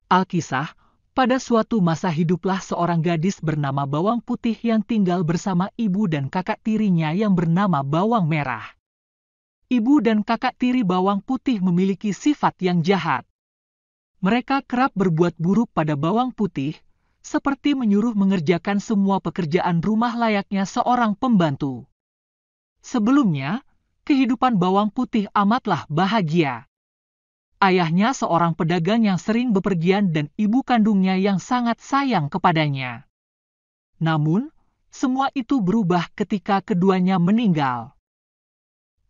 Alkisah, pada suatu masa hiduplah seorang gadis bernama Bawang Putih yang tinggal bersama ibu dan kakak tirinya yang bernama Bawang Merah. Ibu dan kakak tiri Bawang Putih memiliki sifat yang jahat. Mereka kerap berbuat buruk pada Bawang Putih, seperti menyuruh mengerjakan semua pekerjaan rumah layaknya seorang pembantu. Sebelumnya, kehidupan Bawang Putih amatlah bahagia. Ayahnya seorang pedagang yang sering bepergian dan ibu kandungnya yang sangat sayang kepadanya. Namun, semua itu berubah ketika keduanya meninggal.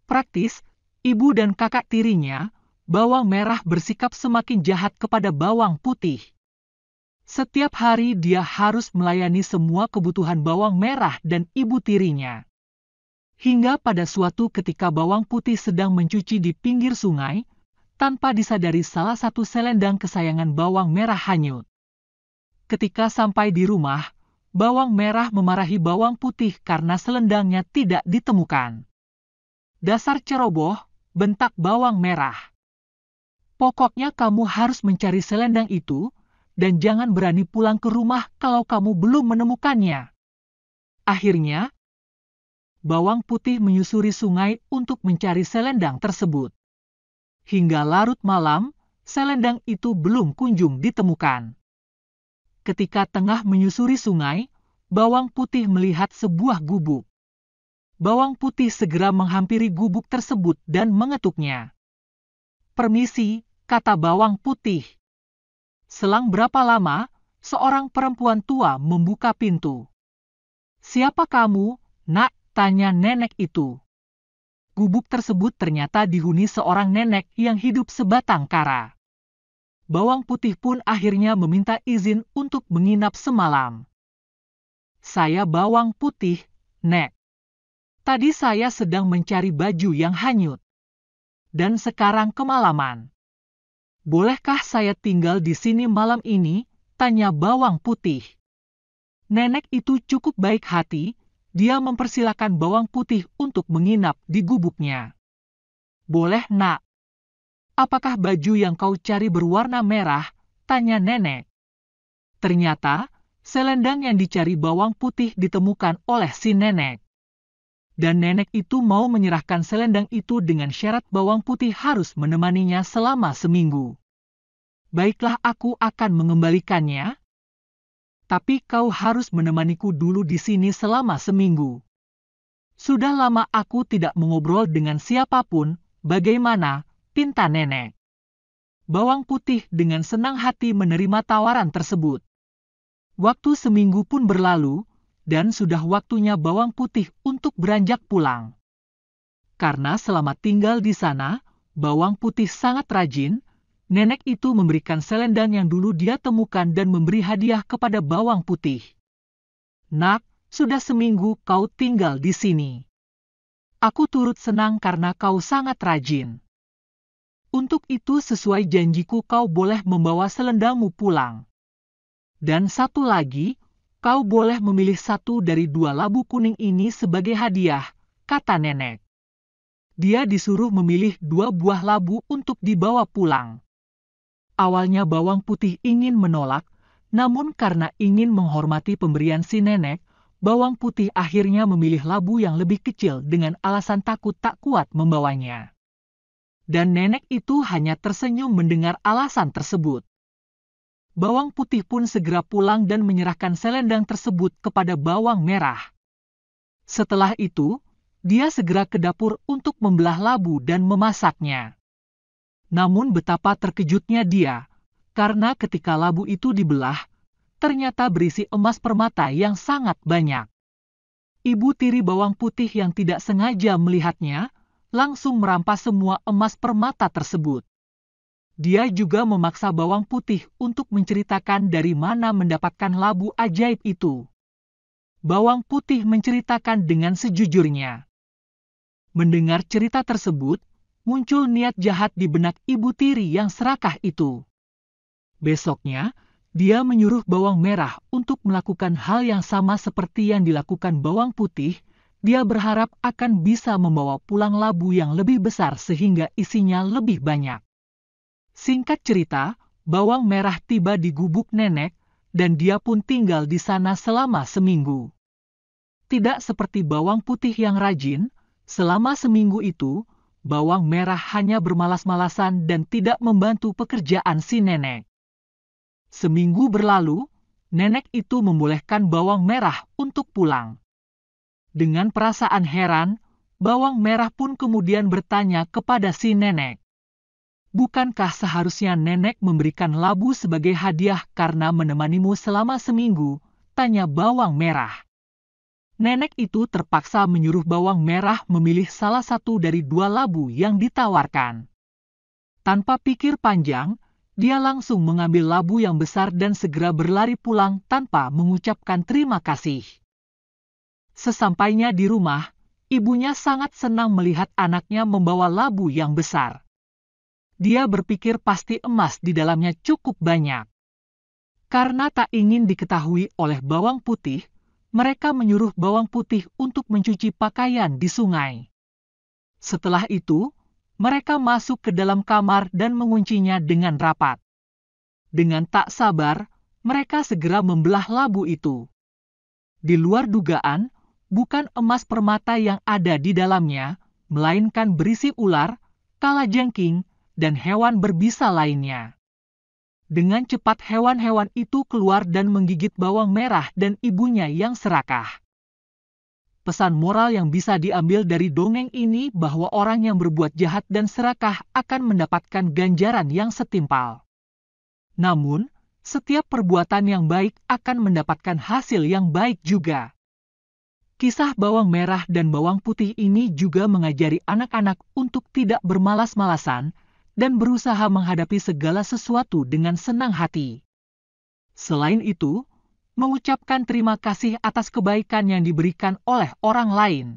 Praktis, ibu dan kakak tirinya, Bawang Merah bersikap semakin jahat kepada Bawang Putih. Setiap hari dia harus melayani semua kebutuhan Bawang Merah dan ibu tirinya. Hingga pada suatu ketika Bawang Putih sedang mencuci di pinggir sungai, tanpa disadari salah satu selendang kesayangan Bawang Merah hanyut. Ketika sampai di rumah, Bawang Merah memarahi Bawang Putih karena selendangnya tidak ditemukan. "Dasar ceroboh," bentak Bawang Merah. "Pokoknya kamu harus mencari selendang itu, dan jangan berani pulang ke rumah kalau kamu belum menemukannya." Akhirnya, Bawang Putih menyusuri sungai untuk mencari selendang tersebut. Hingga larut malam, selendang itu belum kunjung ditemukan. Ketika tengah menyusuri sungai, Bawang Putih melihat sebuah gubuk. Bawang Putih segera menghampiri gubuk tersebut dan mengetuknya. "Permisi," kata Bawang Putih. Selang berapa lama, seorang perempuan tua membuka pintu. "Siapa kamu, Nak?" tanya nenek itu. Gubuk tersebut ternyata dihuni seorang nenek yang hidup sebatang kara. Bawang Putih pun akhirnya meminta izin untuk menginap semalam. "Saya Bawang Putih, Nek. Tadi saya sedang mencari baju yang hanyut. Dan sekarang kemalaman. Bolehkah saya tinggal di sini malam ini?" tanya Bawang Putih. Nenek itu cukup baik hati. Dia mempersilakan Bawang Putih untuk menginap di gubuknya. "Boleh, Nak. Apakah baju yang kau cari berwarna merah?" tanya nenek. Ternyata, selendang yang dicari Bawang Putih ditemukan oleh si nenek. Dan nenek itu mau menyerahkan selendang itu dengan syarat Bawang Putih harus menemaninya selama seminggu. "Baiklah, aku akan mengembalikannya. Tapi kau harus menemaniku dulu di sini selama seminggu. Sudah lama aku tidak mengobrol dengan siapapun, bagaimana?" pinta nenek. Bawang Putih dengan senang hati menerima tawaran tersebut. Waktu seminggu pun berlalu, dan sudah waktunya Bawang Putih untuk beranjak pulang. Karena selama tinggal di sana, Bawang Putih sangat rajin. Nenek itu memberikan selendang yang dulu dia temukan dan memberi hadiah kepada Bawang Putih. "Nak, sudah seminggu kau tinggal di sini. Aku turut senang karena kau sangat rajin. Untuk itu sesuai janjiku kau boleh membawa selendangmu pulang. Dan satu lagi, kau boleh memilih satu dari 2 labu kuning ini sebagai hadiah," kata nenek. Dia disuruh memilih 2 buah labu untuk dibawa pulang. Awalnya Bawang Putih ingin menolak, namun karena ingin menghormati pemberian si nenek, Bawang Putih akhirnya memilih labu yang lebih kecil dengan alasan takut tak kuat membawanya. Dan nenek itu hanya tersenyum mendengar alasan tersebut. Bawang Putih pun segera pulang dan menyerahkan selendang tersebut kepada Bawang Merah. Setelah itu, dia segera ke dapur untuk membelah labu dan memasaknya. Namun betapa terkejutnya dia, karena ketika labu itu dibelah, ternyata berisi emas permata yang sangat banyak. Ibu tiri Bawang Putih yang tidak sengaja melihatnya, langsung merampas semua emas permata tersebut. Dia juga memaksa Bawang Putih untuk menceritakan dari mana mendapatkan labu ajaib itu. Bawang Putih menceritakan dengan sejujurnya. Mendengar cerita tersebut, muncul niat jahat di benak ibu tiri yang serakah itu. Besoknya, dia menyuruh Bawang Merah untuk melakukan hal yang sama seperti yang dilakukan Bawang Putih. Dia berharap akan bisa membawa pulang labu yang lebih besar sehingga isinya lebih banyak. Singkat cerita, bawang merah tiba di gubuk nenek, dan dia pun tinggal di sana selama seminggu. Tidak seperti bawang putih yang rajin, selama seminggu itu, bawang merah hanya bermalas-malasan dan tidak membantu pekerjaan si nenek. Seminggu berlalu, nenek itu membolehkan bawang merah untuk pulang. Dengan perasaan heran, bawang merah pun kemudian bertanya kepada si nenek. Bukankah seharusnya nenek memberikan labu sebagai hadiah karena menemanimu selama seminggu? Tanya bawang merah. Nenek itu terpaksa menyuruh bawang merah memilih salah satu dari 2 labu yang ditawarkan. Tanpa pikir panjang, dia langsung mengambil labu yang besar dan segera berlari pulang tanpa mengucapkan terima kasih. Sesampainya di rumah, ibunya sangat senang melihat anaknya membawa labu yang besar. Dia berpikir pasti emas di dalamnya cukup banyak. Karena tak ingin diketahui oleh bawang putih, mereka menyuruh bawang putih untuk mencuci pakaian di sungai. Setelah itu, mereka masuk ke dalam kamar dan menguncinya dengan rapat. Dengan tak sabar, mereka segera membelah labu itu. Di luar dugaan, bukan emas permata yang ada di dalamnya, melainkan berisi ular, kalajengking, dan hewan berbisa lainnya. Dengan cepat hewan-hewan itu keluar dan menggigit bawang merah dan ibunya yang serakah. Pesan moral yang bisa diambil dari dongeng ini bahwa orang yang berbuat jahat dan serakah akan mendapatkan ganjaran yang setimpal. Namun, setiap perbuatan yang baik akan mendapatkan hasil yang baik juga. Kisah bawang merah dan bawang putih ini juga mengajari anak-anak untuk tidak bermalas-malasan dan berusaha menghadapi segala sesuatu dengan senang hati. Selain itu, mengucapkan terima kasih atas kebaikan yang diberikan oleh orang lain.